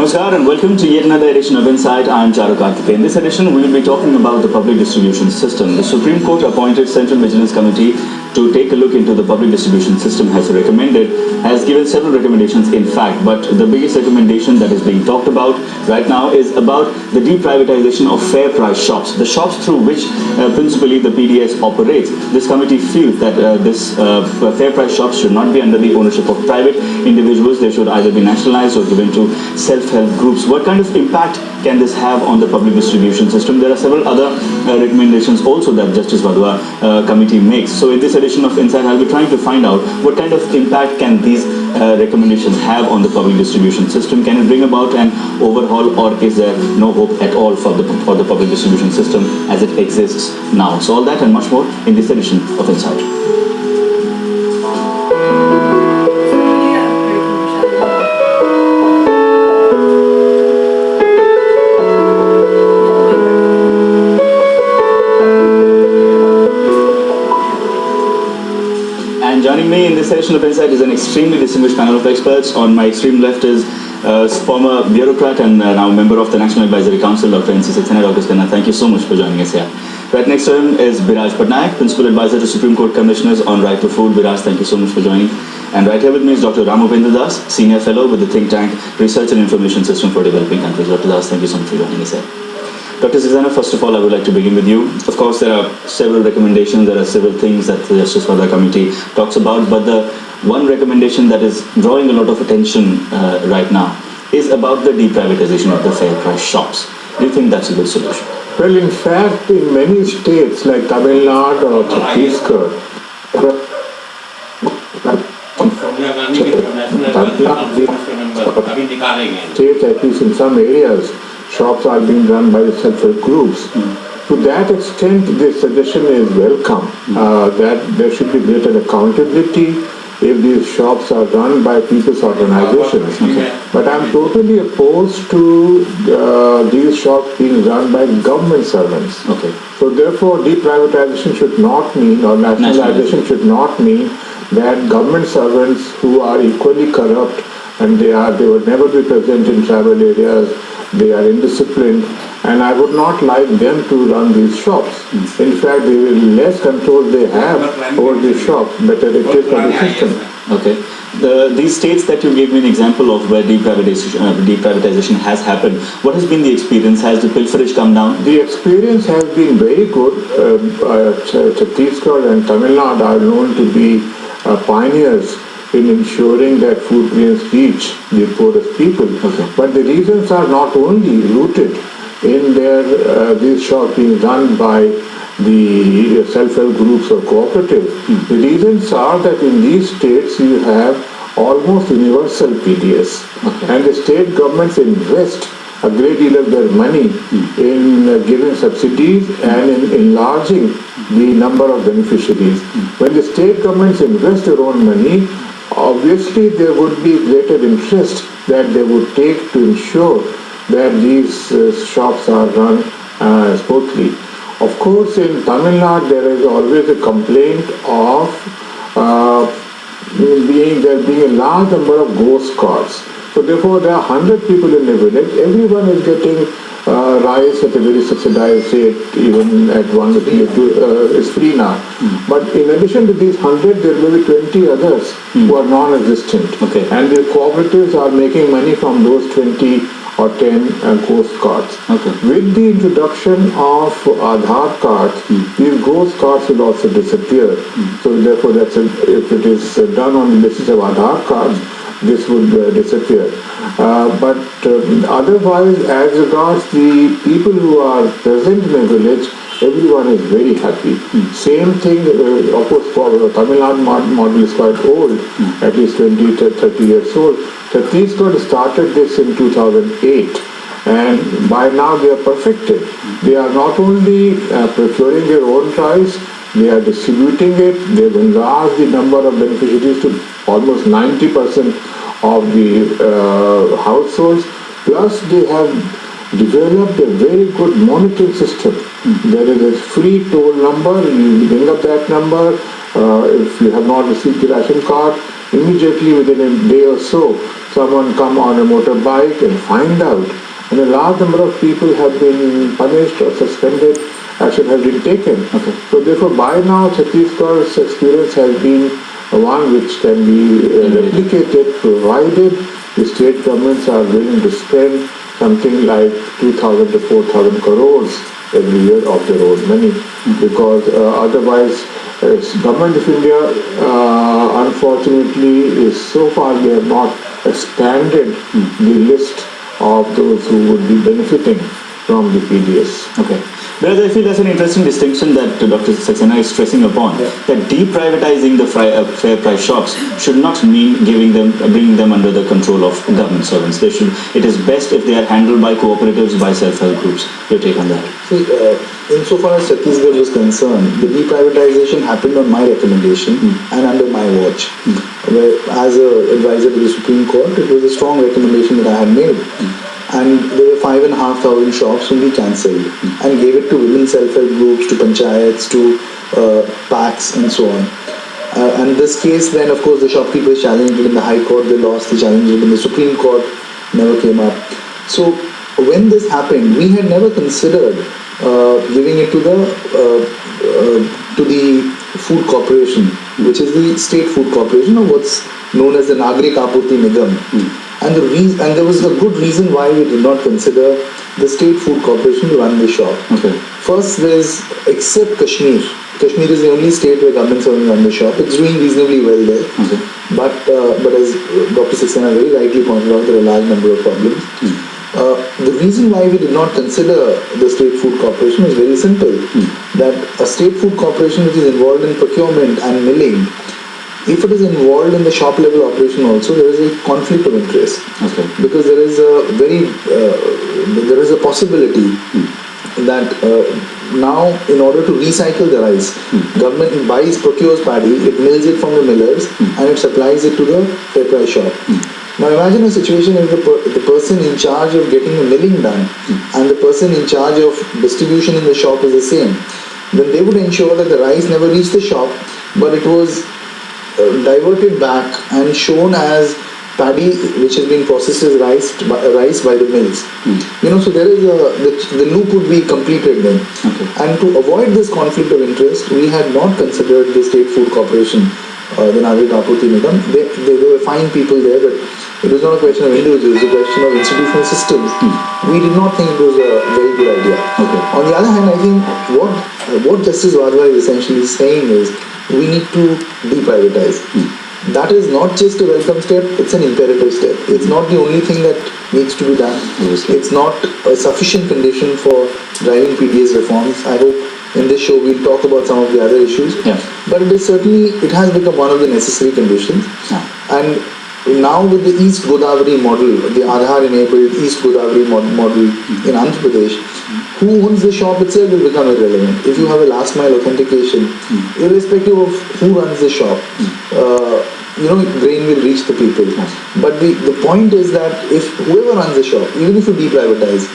Namaskar and welcome to yet another edition of Insight. I am Charukar. In this edition, we will be talking about the public distribution system. The Supreme Court appointed Central Vigilance Committee to take a look into the public distribution system has given several recommendations in fact, but the biggest recommendation that is being talked about right now is about the deprivatization of fair price shops, the shops through which principally the PDS operates. This committee feels that this fair price shops should not be under the ownership of private individuals. They should either be nationalized or given to self-help groups. What kind of impact can this have on the public distribution system? There are several other recommendations also that Justice Wadhwa committee makes. So in this edition of Insight, I'll be trying to find out what kind of impact can these recommendations have on the public distribution system. Can it bring about an overhaul, or is there no hope at all for the public distribution system as it exists now? So all that and much more in this edition of Insight. Joining me in this session of Insight is an extremely distinguished panel of experts. On my extreme left is former bureaucrat and now member of the National Advisory Council, Dr. N C Saxena. Dr. Saxena, thank you so much for joining us here. Right next to him is Biraj Patnaik, Principal Advisor to Supreme Court Commissioners on Right to Food. Biraj, thank you so much for joining. And right here with me is Dr. Upendra, Senior Fellow with the think tank Research and Information System for Developing Countries. Dr. Das, thank you so much for joining us here. Dr. Saxena, first of all, I would like to begin with you. Of course, there are several recommendations, there are several things that the Justice Wadhwa Committee talks about, but the one recommendation that is drawing a lot of attention right now is about the deprivatization of the fair price shops. Do you think that's a good solution? Well, in fact, in many states like Tamil Nadu or Chhattisgarh, states, at least in some areas, shops are being run by the self-help groups. To that extent, this suggestion is welcome, that there should be greater accountability if these shops are run by people's organizations. But I'm totally opposed to these shops being run by government servants. So therefore, deprivatization should not mean, or nationalization should not mean, that government servants who are equally corrupt and they would never be present in tribal areas, they are indisciplined, and I would not like them to run these shops. In fact, the less control they have over these shops, better it is for the system. These states that you gave me an example of where deprivatization has happened, what has been the experience? Has the pilferage come down? The experience has been very good. Chhattisgarh and Tamil Nadu are known to be pioneers in ensuring that food grains reach the poorest people. But the reasons are not only rooted in these shops being run by the self-help groups or cooperatives. The reasons are that in these states you have almost universal PDS, and the state governments invest a great deal of their money in giving subsidies and in enlarging the number of beneficiaries. When the state governments invest their own money, obviously there would be greater interest that they would take to ensure that these shops are run smoothly. Of course, in Tamil Nadu there is always a complaint of there being a large number of ghost carts. So therefore there are 100 people in the village, everyone is getting rice at a very subsidized rate, even at 1 rupee, it's free now. But in addition to these 100, there may be 20 others who are non-existent. And the cooperatives are making money from those 20 or 10 ghost cards. With the introduction of Aadhaar cards, these ghost cards will also disappear. So therefore, if it is done on the basis of Aadhaar cards, this would disappear. But otherwise, as regards the people who are present in the village, everyone is very happy. Same thing, of course, for Tamil Nadu model is quite old, at least 20 to 30 years old. Chhattisgarh started this in 2008, and by now they are perfected. They are not only procuring their own rice, they are distributing it. They have enlarged the number of beneficiaries to almost 90% of the households. Plus, they have developed a very good monitoring system. There is a free toll number. You bring up that number. If you have not received the ration card, immediately within a day or so, someone come on a motorbike and find out. And a large number of people have been punished or suspended, action has been taken. Okay. So therefore, by now, Chhattisgarh's experience has been one which can be replicated, provided the state governments are willing to spend something like 2,000 to 4,000 crores every year of their own money, because otherwise, government of India, unfortunately, is so far they have not expanded the list of those who would be benefiting from the PDS. Okay. Whereas I feel that's an interesting distinction that Dr. Saxena is stressing upon, that deprivatizing the fair price shops should not mean bringing them under the control of government servants. It is best if they are handled by cooperatives, by self-help groups. Your take on that? See, insofar as Chhattisgarh was concerned, the deprivatization happened on my recommendation and under my watch. Where, as an advisor to the Supreme Court, it was a strong recommendation that I had made. And there were 5,500 shops whom we cancelled and gave it to women self-help groups, to panchayats, to packs and so on. And this case then, of course, the shopkeepers challenged it in the High Court, they lost, they challenged it in the Supreme Court, never came up. So when this happened, we had never considered giving it to the Food Corporation, which is the state food corporation, or what's known as the Nagrik Apurti Nigam. And there was a good reason why we did not consider the state food corporation to run the shop. Okay. First, except Kashmir. Kashmir is the only state where government serving run the shop. It's doing reasonably well there. Okay. But as Dr. Saxena very rightly pointed out, there are a large number of problems. The reason why we did not consider the state food corporation is very simple. That a state food corporation which is involved in procurement and milling, if it is involved in the shop level operation also, there is a conflict of interest. Okay. Because there is a possibility that now, in order to recycle the rice, government procures paddy, it mills it from the millers, and it supplies it to the fair price shop. Now imagine a situation if the person in charge of getting the milling done and the person in charge of distribution in the shop is the same. Then they would ensure that the rice never reached the shop, but it was diverted back and shown as paddy which has been processed as rice by the mills. So there is the loop would be completed then. Okay. And to avoid this conflict of interest, we had not considered the state food corporation, the Nagrik Apurti Nigam. There were fine people there, but it was not a question of individuals, it was a question of institutional systems. We did not think it was a very good idea. Okay. On the other hand, I think what Justice Wadhwa is essentially saying is we need to deprivatize. That is not just a welcome step, it's an imperative step. It's not the only thing that needs to be done. It's not a sufficient condition for driving PDS reforms. I hope in this show we'll talk about some of the other issues. Yeah. But it has become one of the necessary conditions. Yeah. And now with the East Godavari model, the Aadhaar enabled East Godavari model in Andhra Pradesh, who owns the shop itself will become irrelevant. If you have a last mile authentication, irrespective of who runs the shop, grain will reach the people. But the point is that if whoever runs the shop, even if you deprivatize,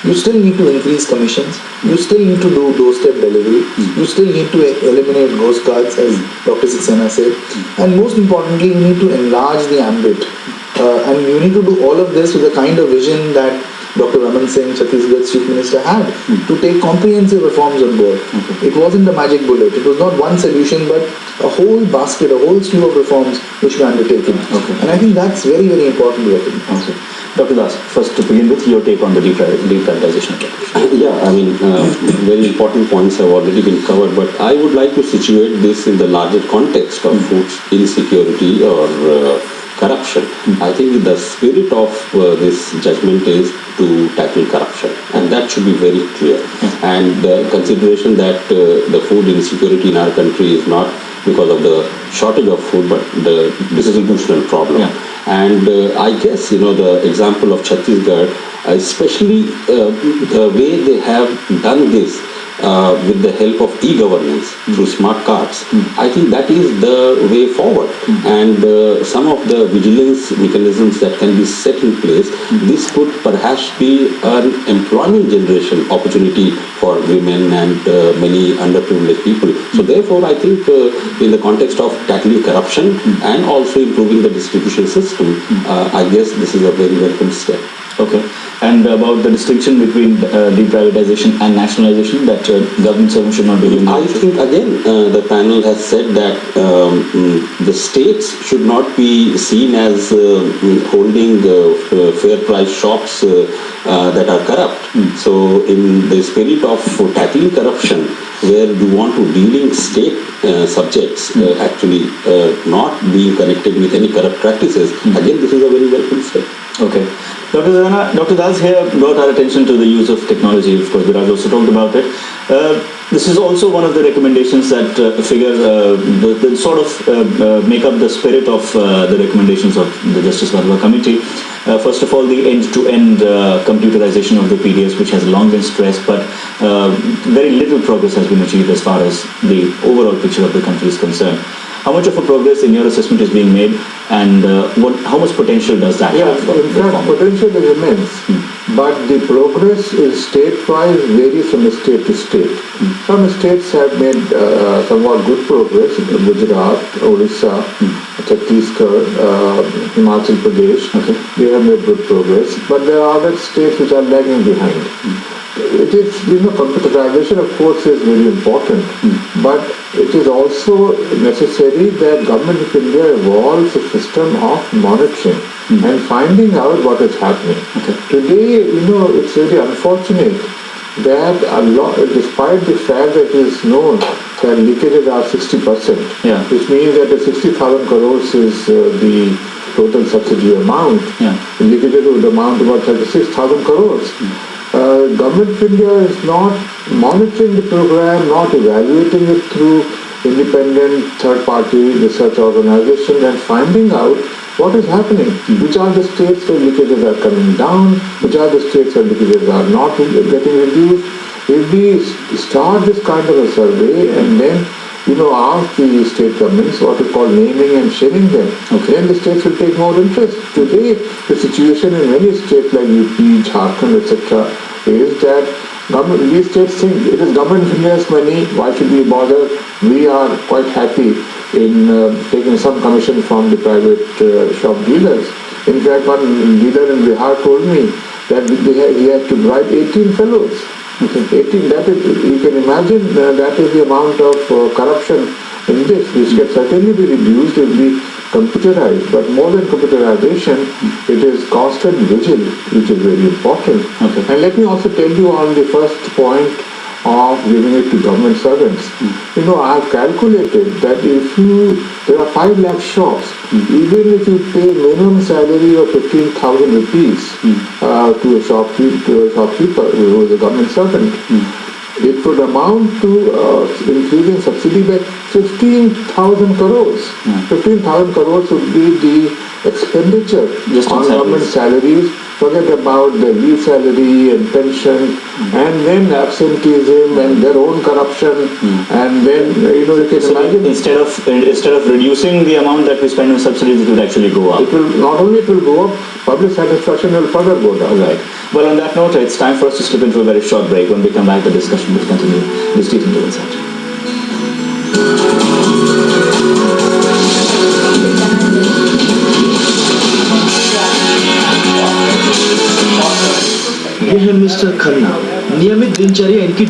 you still need to increase commissions, you still need to do doorstep delivery, you still need to eliminate ghost cards, as Dr. Saxena said, and most importantly, you need to enlarge the ambit. And you need to do all of this with the kind of vision that Dr. Raman Singh, Chhattisgarh's Chief Minister, had to take comprehensive reforms on board. Okay. It wasn't a magic bullet. It was not one solution, but a whole basket, a whole slew of reforms which were undertaken. Okay. And I think that's very, very important to recognize. Okay. Dr. Das, first to begin with, your take on the deprivatization. Very important points have already been covered, but I would like to situate this in the larger context of food insecurity or corruption. I think the spirit of this judgment is to tackle corruption, and that should be very clear. And consideration that the food insecurity in our country is not because of the shortage of food, but the distributional problem. Yeah. And I guess, the example of Chhattisgarh, especially the way they have done this, with the help of e-governance through smart cards, I think that is the way forward. And some of the vigilance mechanisms that can be set in place, this could perhaps be an employment generation opportunity for women and many underprivileged people. So therefore, I think in the context of tackling corruption and also improving the distribution system, I guess this is a very welcome step. Okay. And about the distinction between deprivatization and nationalization, that government servants should not be doing. I think again the panel has said that the states should not be seen as holding fair price shops that are corrupt. So in the spirit of tackling corruption, where you want to dealing state subjects actually not being connected with any corrupt practices, again this is a very welcome step. Okay. Dr. Das here brought our attention to the use of technology. Of course, Viraj also talked about it. This is also one of the recommendations that figure the sort of make up the spirit of the recommendations of the Justice Sabha Committee. First of all, the end-to-end computerization of the PDS, which has long been stressed, but very little progress has been achieved as far as the overall picture of the country is concerned. How much of a progress in your assessment is being made, and how much potential does that have? In fact, potential is immense, but the progress is state-wise varies from state to state. Some states have made somewhat good progress. Gujarat, Odisha, Chhattisgarh, Himachal Pradesh, they have made good progress, but there are other states which are lagging behind. It is, computerization of course is very important, but it is also necessary that Government of India evolves a system of monitoring and finding out what is happening. Today, it's very unfortunate that despite the fact that it is known that leakages are 60%, which means that the 60,000 crores is the total subsidy amount, leakages would amount to about 36,000 crores. Government of India is not monitoring the program, not evaluating it through independent third-party research organizations and finding out what is happening. Which are the states where leakages are coming down, which are the states where leakages are not getting reduced. If we start this kind of a survey and then ask the state governments what is called naming and shaming them, then the states will take more interest. Today, the situation in many states like UP, Jharkhand, etc. is that these states think it is Government of India's money, why should we bother? We are quite happy in taking some commission from the private shop dealers. In fact, one dealer in Bihar told me that he had to bribe 18 fellows. 18, that is, you can imagine that is the amount of corruption in this, which can certainly be reduced if we computerized. But more than computerization, it is constant vigil, which is very important. And let me also tell you on the first point of giving it to government servants. I have calculated that there are 5 lakh shops, even if you pay minimum salary of 15,000 rupees to a shopkeeper who is a government servant, it would amount to increasing subsidy by 15,000 crores. 15,000 crores would be the expenditure just on government salaries. Forget about the leave salary and pension, and then absenteeism and their own corruption, and then you can imagine. Instead of reducing the amount that we spend on subsidies, it will actually go up. It will not only go up, public satisfaction will further go down. Right. Well, on that note, it's time for us to slip into a very short break. When we come back, the discussion will continue. This is into Insight. ये है mister Khanna. नियमित दिनचर्या इनकी